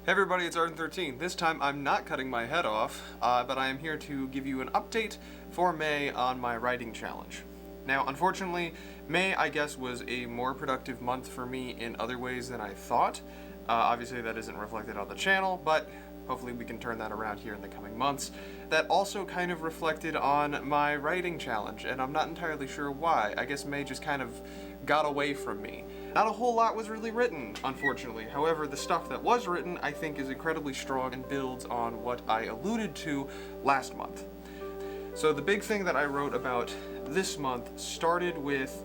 Hey everybody, it's Arden 13. This time I'm not cutting my head off, but I am here to give you an update for May on my writing challenge. Now, unfortunately, May, I guess, was a more productive month for me in other ways than I thought. Obviously, that isn't reflected on the channel, but hopefully we can turn that around here in the coming months. That also kind of reflected on my writing challenge, and I'm not entirely sure why. I guess May just kind of got away from me. Not a whole lot was really written, unfortunately. However, the stuff that was written, I think, is incredibly strong and builds on what I alluded to last month. So the big thing that I wrote about this month started with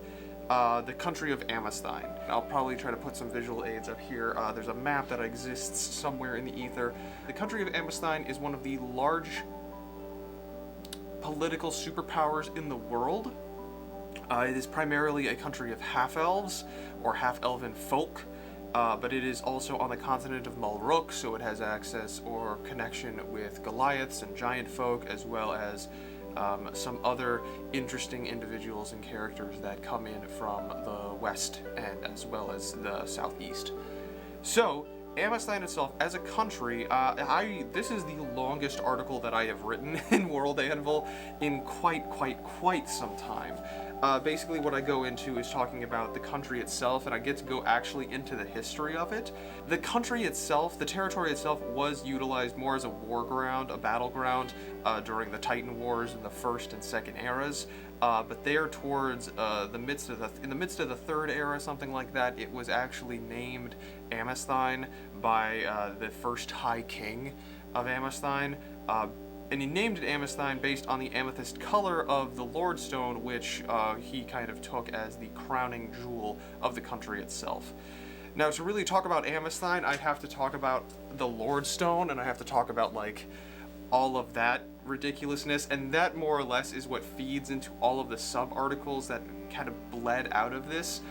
the country of Amysthine. I'll probably try to put some visual aids up here. There's a map that exists somewhere in the ether. The country of Amysthine is one of the large political superpowers in the world. It is primarily a country of half-elves, or half-elven folk, but it is also on the continent of Mulrook, so it has access or connection with Goliaths and giant folk, as well as some other interesting individuals and characters that come in from the west and as well as the southeast. So, Amysthine itself, as a country, this is the longest article that I have written in World Anvil in quite some time. Basically what I go into is talking about the country itself, and I get to go actually into the history of it. The country itself, the territory itself, was utilized more as a war ground, a battleground, during the Titan Wars in the First and Second eras. But there towards in the midst of the Third era, something like that, it was actually named Amysthine by the first High King of Amysthine. And he named it Amysthine based on the amethyst color of the Lordstone, which he kind of took as the crowning jewel of the country itself. Now, to really talk about Amysthine, I'd have to talk about the Lordstone, and I have to talk about, like, all of that ridiculousness, and that more or less is what feeds into all of the sub-articles that kind of bled out of this.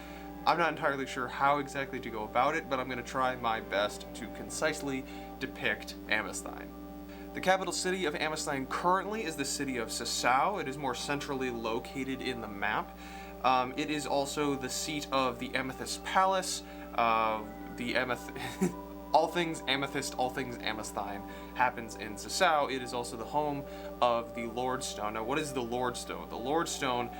I'm not entirely sure how exactly to go about it, but I'm going to try my best to concisely depict Amysthine. The capital city of Amysthine currently is the city of Sasau. It is more centrally located in the map. It is also the seat of the Amethyst Palace. All things Amethyst, all things Amysthine happens in Sasau. It is also the home of the Lordstone. Now, what is the Lordstone? The Lordstone,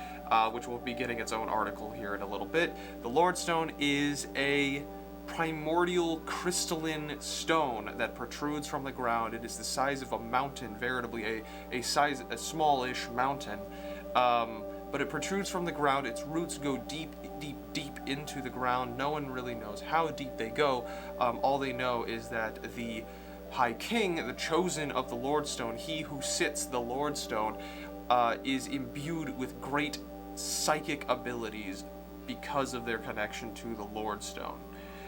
which will be getting its own article here in a little bit, the Lordstone is a primordial crystalline stone that protrudes from the ground. It is the size of a mountain, veritably a smallish mountain, but it protrudes from the ground. Its roots go deep into the ground. No one really knows how deep they go. All they know is that the High King, the chosen of the Lordstone, he who sits the Lordstone, is imbued with great psychic abilities because of their connection to the Lordstone.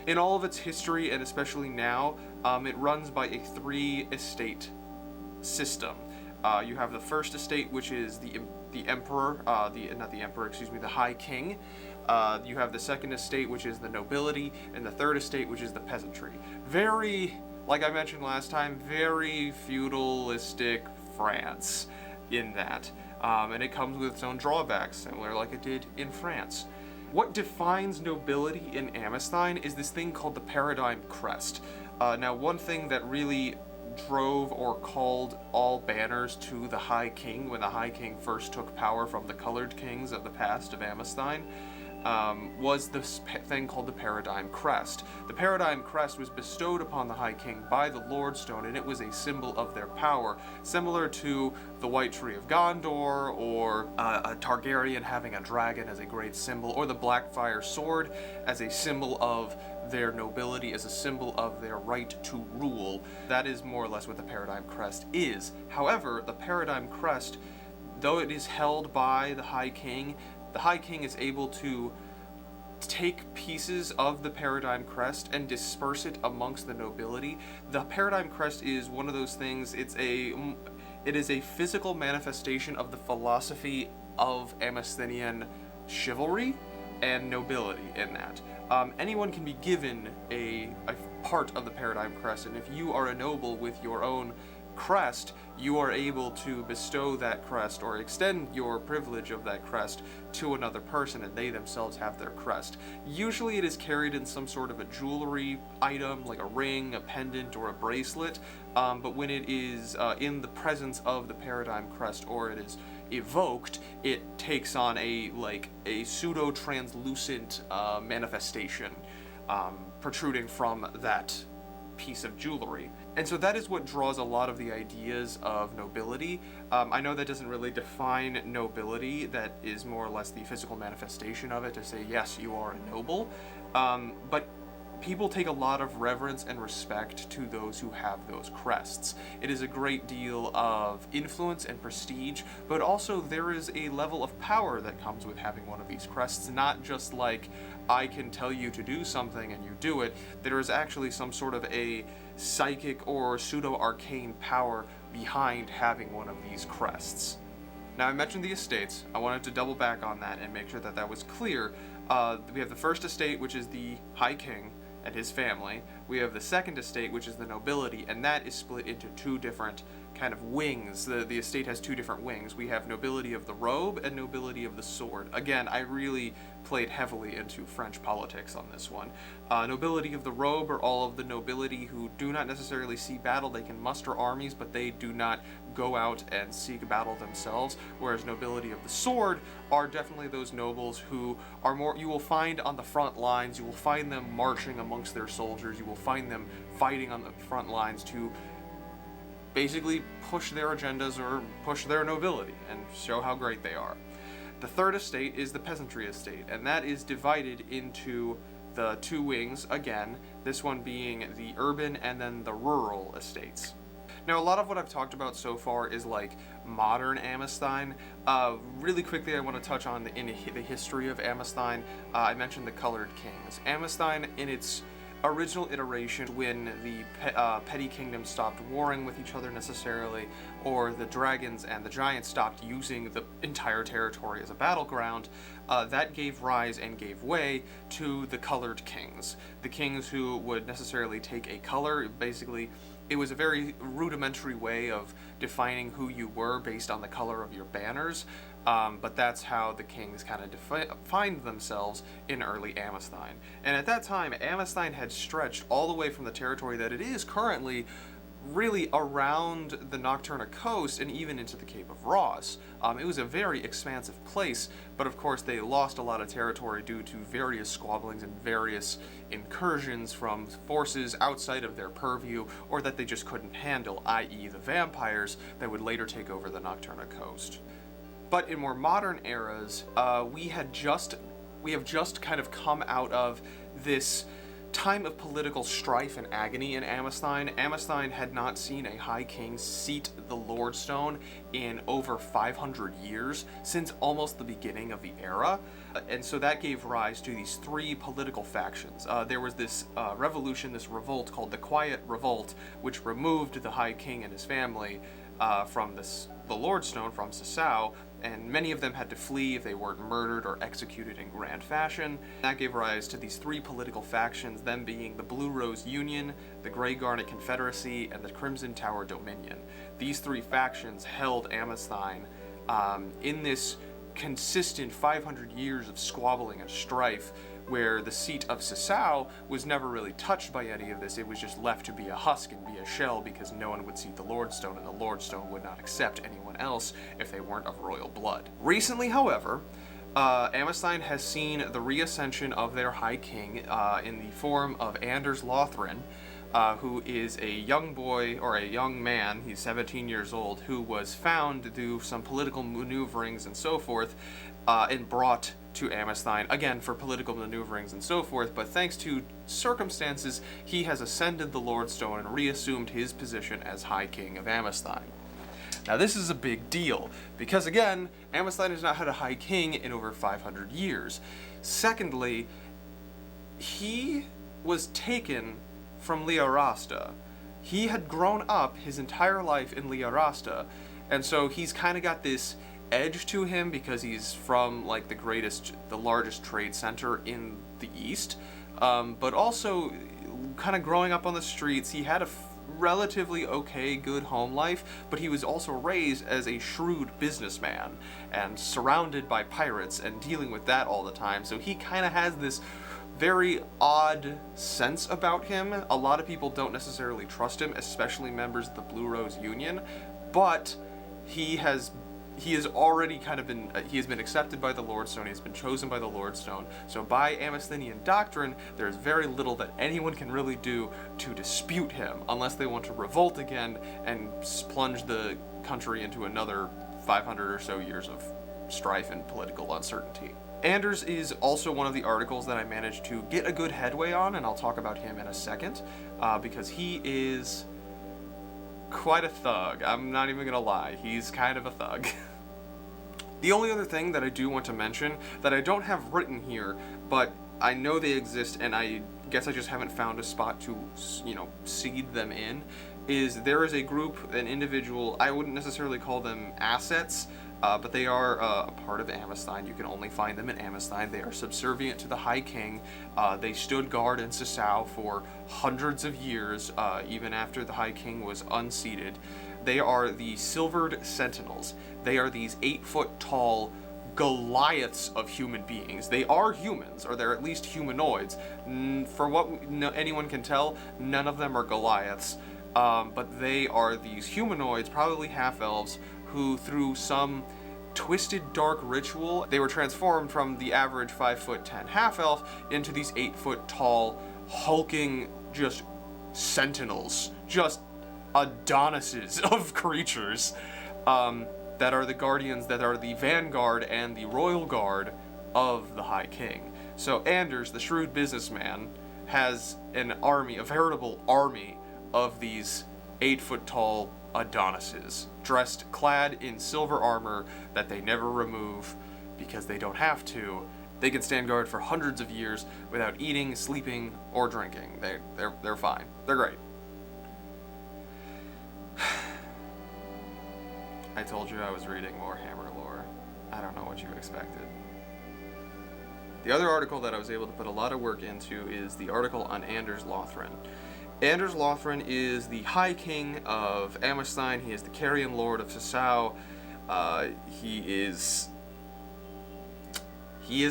In all of its history, and especially now, it runs by a 3-estate system. You have the first estate, which is the emperor, the High King. You have the second estate, which is the nobility, and the third estate, which is the peasantry. Very, like I mentioned last time, very feudalistic France in that. And it comes with its own drawbacks, similar like it did in France. What defines nobility in Amysthine is this thing called the Paradigm Crest. Now, one thing that really drove or called all banners to the High King when the High King first took power from the colored kings of the past of Amysthine was this thing called the Paradigm Crest. The Paradigm Crest was bestowed upon the High King by the Lordstone, and it was a symbol of their power, similar to the White Tree of Gondor, or a Targaryen having a dragon as a great symbol, or the Blackfire Sword as a symbol of their nobility, as a symbol of their right to rule. That is more or less what the Paradigm Crest is. However, the Paradigm Crest, though it is held by the High King is able to take pieces of the Paradigm Crest and disperse it amongst the nobility. The Paradigm Crest is one of those things, it is a physical manifestation of the philosophy of Amysthinian chivalry and nobility in that. Anyone can be given a part of the Paradigm Crest, and if you are a noble with your own crest, you are able to bestow that crest or extend your privilege of that crest to another person, and they themselves have their crest. Usually it is carried in some sort of a jewelry item, like a ring, a pendant, or a bracelet, but when it is in the presence of the paradigm crest, or it is evoked, it takes on a pseudo-translucent manifestation protruding from that piece of jewelry. And so that is what draws a lot of the ideas of nobility. I know that doesn't really define nobility, that is more or less the physical manifestation of it, to say, yes, you are a noble, but people take a lot of reverence and respect to those who have those crests. It is a great deal of influence and prestige, but also there is a level of power that comes with having one of these crests, not just like, I can tell you to do something and you do it. There is actually some sort of a psychic or pseudo-arcane power behind having one of these crests. Now, I mentioned the estates. I wanted to double back on that and make sure that that was clear. We have the first estate, which is the High King and his family. We have the second estate, which is the nobility, and that is split into two different kind of wings. The estate has two different wings. We have nobility of the robe and nobility of the sword. Again, I really played heavily into French politics on this one. Nobility of the robe are all of the nobility who do not necessarily see battle. They can muster armies, but they do not go out and seek battle themselves, whereas nobility of the sword are definitely those nobles who are more, you will find on the front lines, you will find them marching amongst their soldiers, you will find them fighting on the front lines to basically push their agendas or push their nobility and show how great they are. The third estate is the peasantry estate, and that is divided into the two wings, again, this one being the urban and then the rural estates. Now, a lot of what I've talked about so far is like modern Amysthine. Really quickly, I want to touch on the history of Amysthine. I mentioned the Colored Kings. Amysthine, in its original iteration, when the petty kingdoms stopped warring with each other necessarily, or the dragons and the giants stopped using the entire territory as a battleground, that gave rise and gave way to the Colored Kings. The kings who would necessarily take a color. Basically, it was a very rudimentary way of defining who you were based on the color of your banners, but that's how the kings kind of defined themselves in early Amysthine. And at that time, Amysthine had stretched all the way from the territory that it is currently really around the Nocturna coast and even into the Cape of Ross. It was a very expansive place, but of course they lost a lot of territory due to various squabblings and various incursions from forces outside of their purview, or that they just couldn't handle, i.e. the vampires that would later take over the Nocturna coast. But in more modern eras, we have just kind of come out of this time of political strife and agony in Amysthine. Amysthine had not seen a High King seat the Lordstone in over 500 years, since almost the beginning of the era. And so that gave rise to these three political factions. There was this revolution, this revolt called the Quiet Revolt, which removed the High King and his family from the Lordstone, from Sasau, and many of them had to flee if they weren't murdered or executed in grand fashion. That gave rise to these three political factions, them being the Blue Rose Union, the Grey Garnet Confederacy, and the Crimson Tower Dominion. These three factions held Amysthine in this consistent 500 years of squabbling and strife, where the seat of Sasau was never really touched by any of this. It was just left to be a husk and be a shell because no one would seat the Lordstone, and the Lordstone would not accept anyone else if they weren't of royal blood. Recently, however, Amysthine has seen the reascension of their High King in the form of Anders Lothrain, who is a young boy, or a young man, he's 17 years old, who was found to do some political maneuverings and so forth, and brought to Amysthine, again for political maneuverings and so forth, but thanks to circumstances, he has ascended the Lordstone and reassumed his position as High King of Amysthine. Now this is a big deal, because again, Amysthine has not had a High King in over 500 years. Secondly, he was taken from Liarasta. He had grown up his entire life in Liarasta, and so he's kind of got this edge to him because he's from like the largest trade center in the east, but also kind of growing up on the streets, he had relatively okay, good home life, but he was also raised as a shrewd businessman and surrounded by pirates and dealing with that all the time. So he kind of has this very odd sense about him. A lot of people don't necessarily trust him, especially members of the Blue Rose Union, but he has already kind of been, he has been accepted by the Lordstone, he has been chosen by the Lordstone, so by Amysthinian doctrine, there's very little that anyone can really do to dispute him, unless they want to revolt again and plunge the country into another 500 or so years of strife and political uncertainty. Anders is also one of the articles that I managed to get a good headway on, and I'll talk about him in a second, because he is quite a thug. I'm not even gonna lie, he's kind of a thug. The only other thing that I do want to mention that I don't have written here, but I know they exist and I guess I just haven't found a spot to, you know, seed them in, is there is a group, an individual, I wouldn't necessarily call them assets, but they are a part of Amysthine. You can only find them in Amysthine. They are subservient to the High King. They stood guard in Sasau for hundreds of years, even after the High King was unseated. They are the Silvered Sentinels. They are these 8-foot tall Goliaths of human beings. They are humans, or they're at least humanoids. For what anyone can tell, none of them are Goliaths, but they are these humanoids, probably half-elves, who through some twisted dark ritual, they were transformed from the average 5'10" half-elf into these 8-foot tall, hulking, just sentinels, just Adonises of creatures, that are the guardians, that are the vanguard and the royal guard of the High King. So Anders, the shrewd businessman, has an army, a veritable army of these 8-foot tall Adonises, clad in silver armor that they never remove because they don't have to. They can stand guard for hundreds of years without eating, sleeping, or drinking. They're fine. They're great. I told you I was reading more Hammer lore. I don't know what you expected. The other article that I was able to put a lot of work into is the article on Anders Lothrain. Anders Lothrain is the High King of Amysthine. He is the Carrion Lord of Sasau. He is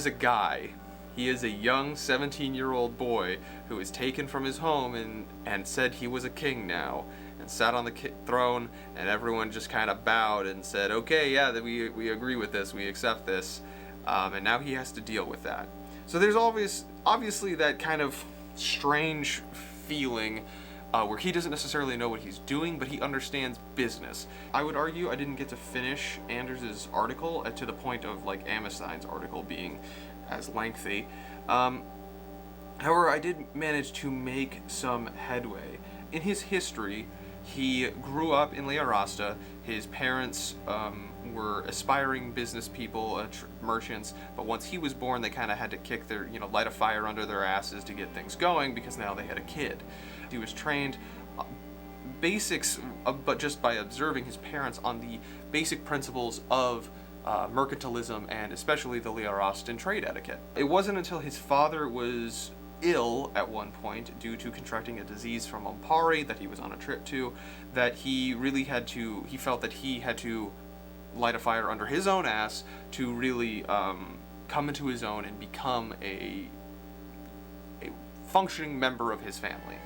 a guy. He is a young 17-year-old boy who was taken from his home and said he was a king now, and sat on the throne, and everyone just kind of bowed and said, okay, yeah, we agree with this, we accept this, and now he has to deal with that. So there's obviously that kind of strange feeling where he doesn't necessarily know what he's doing, but he understands business. I would argue I didn't get to finish Anders' article to the point of like Amysthine's article being as lengthy. However, I did manage to make some headway. In his history, he grew up in Leorasta. His parents were aspiring business people, merchants, but once he was born, they kind of had to kick their, light a fire under their asses to get things going because now they had a kid. He was trained basics, but just by observing his parents on the basic principles of mercantilism and especially the Leorastan trade etiquette. It wasn't until his father was ill at one point due to contracting a disease from Ampari that he was on a trip to, that he felt that he had to light a fire under his own ass to really come into his own and become a functioning member of his family.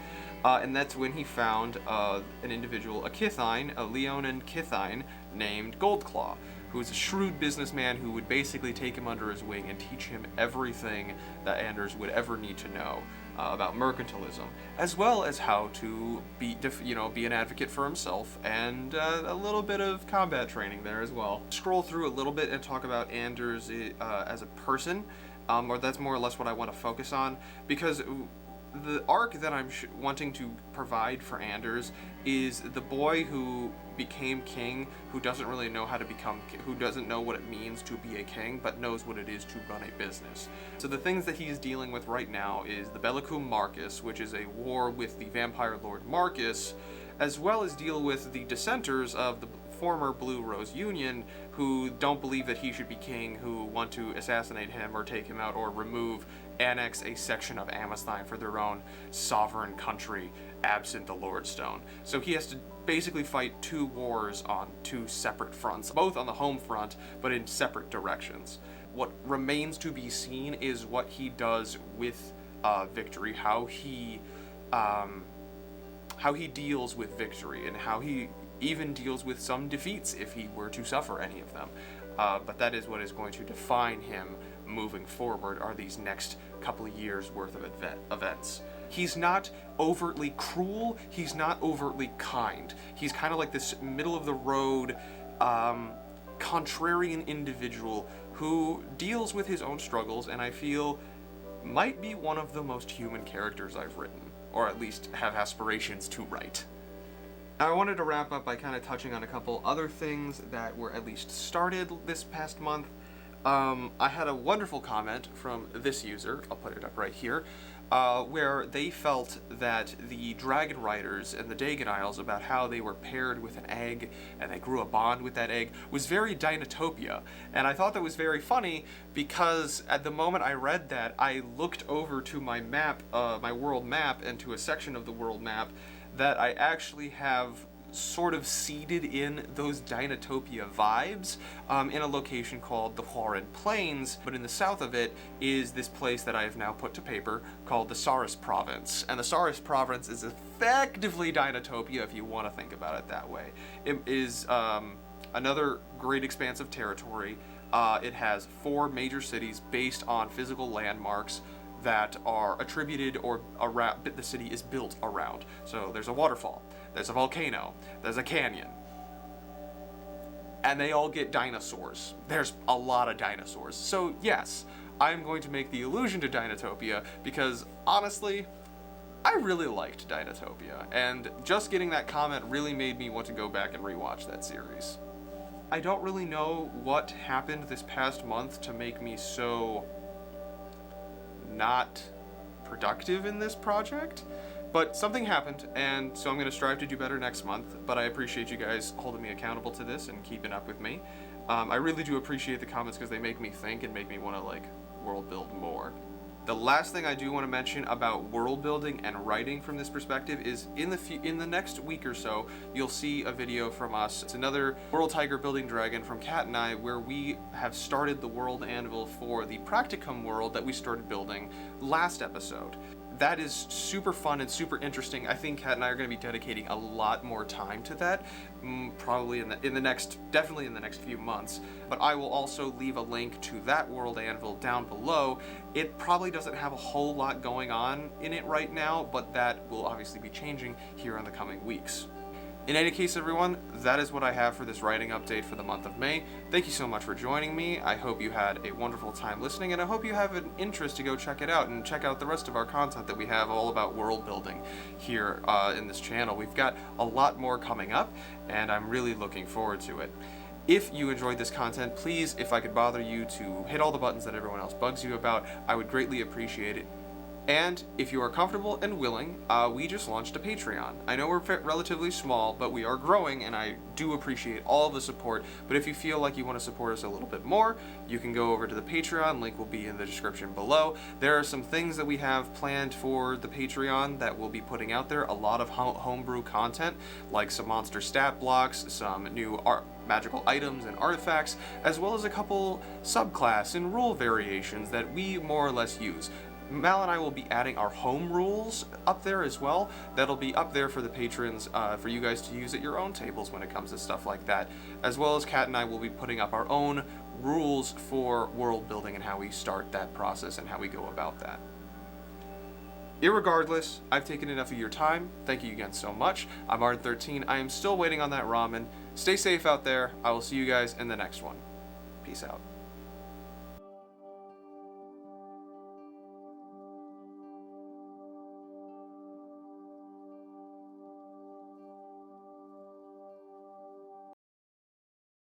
And that's when he found an individual, a Leonin Kithine named Goldclaw, who was a shrewd businessman who would basically take him under his wing and teach him everything that Anders would ever need to know about mercantilism, as well as how to be an advocate for himself, and a little bit of combat training there as well. Scroll through a little bit and talk about Anders as a person, or that's more or less what I want to focus on, because the arc that I'm wanting to provide for Anders is the boy who became king, who doesn't really know how to become, who doesn't know what it means to be a king, but knows what it is to run a business. So the things that he's dealing with right now is the Bellicum Marcus, which is a war with the vampire lord Marcus, as well as deal with the dissenters of the former Blue Rose Union who don't believe that he should be king, who want to assassinate him or take him out or annex a section of Amysthine for their own sovereign country, absent the Lordstone. So he has to basically fight 2 wars on 2 separate fronts, both on the home front, but in separate directions. What remains to be seen is what he does with victory, how he deals with victory, and how he even deals with some defeats if he were to suffer any of them. But that is what is going to define him moving forward, are these next couple of years worth of events. He's not overtly cruel, he's not overtly kind. He's kind of like this middle of the road, contrarian individual who deals with his own struggles, and I feel might be one of the most human characters I've written, or at least have aspirations to write. Now, I wanted to wrap up by kind of touching on a couple other things that were at least started this past month. I had a wonderful comment from this user, I'll put it up right here, where they felt that the Dragon Riders and the Dagon Isles, about how they were paired with an egg and they grew a bond with that egg, was very Dinotopia. And I thought that was very funny because at the moment I read that, I looked over to my map, my world map, and to a section of the world map that I actually have sort of seeded in those Dinotopia vibes in a location called the Huaran Plains, but in the south of it is this place that I have now put to paper called the Saris Province. And the Saris Province is effectively Dinotopia if you want to think about it that way. It is another great expanse of territory. It has 4 major cities based on physical landmarks that are attributed or around, the city is built around. So there's a waterfall, there's a volcano, there's a canyon, and they all get dinosaurs. There's a lot of dinosaurs. So yes, I'm going to make the allusion to Dinotopia because honestly, I really liked Dinotopia, and just getting that comment really made me want to go back and rewatch that series. I don't really know what happened this past month to make me so not productive in this project, but something happened, and so I'm going to strive to do better next month. But I appreciate you guys holding me accountable to this and keeping up with me. I really do appreciate the comments because they make me think and make me want to like world build more. The last thing I do want to mention about world building and writing from this perspective is in the next week or so, you'll see a video from us. It's another World Tiger Building Dragon from Kat and I, where we have started the world anvil for the Practicum world that we started building last episode. That is super fun and super interesting. I think Kat and I are going to be dedicating a lot more time to that, probably definitely in the next few months. But I will also leave a link to that world anvil down below. It probably doesn't have a whole lot going on in it right now, but that will obviously be changing here in the coming weeks. In any case, everyone, that is what I have for this writing update for the month of May. Thank you so much for joining me. I hope you had a wonderful time listening, and I hope you have an interest to go check it out and check out the rest of our content that we have all about world building here in this channel. We've got a lot more coming up, and I'm really looking forward to it. If you enjoyed this content, please, if I could bother you to hit all the buttons that everyone else bugs you about, I would greatly appreciate it. And if you are comfortable and willing, we just launched a Patreon. I know we're relatively small, but we are growing, and I do appreciate all of the support. But if you feel like you want to support us a little bit more, you can go over to the Patreon. Link will be in the description below. There are some things that we have planned for the Patreon that we'll be putting out there. A lot of homebrew content, like some monster stat blocks, some new magical items and artifacts, as well as a couple subclass and rule variations that we more or less use. Mal and I will be adding our home rules up there as well. That'll be up there for the patrons, for you guys to use at your own tables when it comes to stuff like that. As well as Kat and I will be putting up our own rules for world building and how we start that process and how we go about that. Irregardless, I've taken enough of your time. Thank you again so much. I'm Arden13. I am still waiting on that ramen. Stay safe out there. I will see you guys in the next one. Peace out.